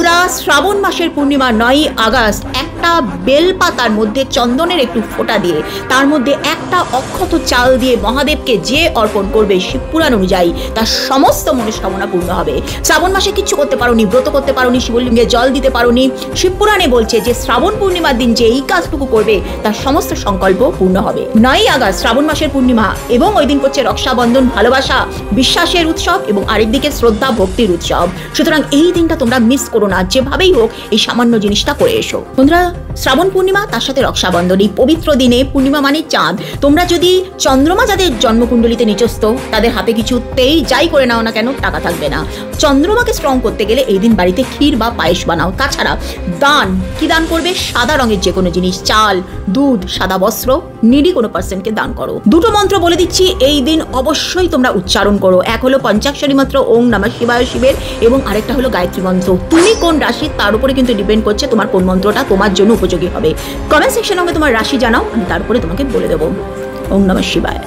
বন্ধুরা, শ্রাবণ মাসের পূর্ণিমা 9ই আগস্ট একটা বেলপাতার মধ্যে চন্দনের একটু ফোঁটা দিয়ে তার মধ্যে একটা অক্ষত চাল দিয়ে মহাদেবকে যে অর্পণ করবে শিবপুরাণ অনুযায়ী তার সমস্ত মনস্কামনা পূর্ণ হবে। শ্রাবণ মাসে কিছু করতে পারোনি, ব্রত করতে পারোনি, শিবলিঙ্গে জল দিতে পারোনি, শিবপুরাণে বলছে যে শ্রাবণ পূর্ণিমার দিন যে এই কাজটুকু করবে তার সমস্ত সংকল্প পূর্ণ হবে। 9ই আগস্ট শ্রাবণ মাসের পূর্ণিমা এবং ওই দিন করছে রক্ষাবন্ধন, ভালোবাসা বিশ্বাসের উৎসব এবং আরেকদিকে শ্রদ্ধা ভক্তির উৎসব। সুতরাং এই দিনটা তোমরা মিস করো না, যেভাবেই হোক এই সামান্য জিনিসটা করে এসো। বন্ধুরা, শ্রাবণ পূর্ণিমা তার সাথে রক্ষাবন্ধন, এই পবিত্র দিনে পূর্ণিমা মানে চাঁদ। তোমরা যদি চন্দ্রমা যাদের জন্মকুণ্ডলিতে নিচস্থ তাদের হাতে কিছুতেই যাই করে নাও না কেন টাকা থাকবে না। চন্দ্রমাকে স্ট্রং করতে গেলে এই দিন বাড়িতে ক্ষীর বা পায়েস বানাও। তাছাড়া দান, কি দান করবে? সাদা রঙের যে কোনো জিনিস, চাল, দুধ, সাদা বস্ত্র, নিডি কোনো পার্সনকে দান করো। দুটো মন্ত্র বলে দিচ্ছি, এই দিন অবশ্যই তোমরা উচ্চারণ করো। এক হলো পঞ্চাক্ষরী মন্ত্র ওং নমঃ শিবায় শিবের, এবং আরেকটা হলো গায়ত্রী মন্ত্র। তুমি কোন রাশি তার উপরে কিন্তু ডিপেন্ড করছে তোমার কোন মন্ত্রটা তোমার জন্য উপযোগী হবে। কমেন্ট সেকশনে আমাকে তোমার রাশি জানাও, আমি তার উপরে তোমাকে বলে দেবো। ওং নমঃ শিবায়।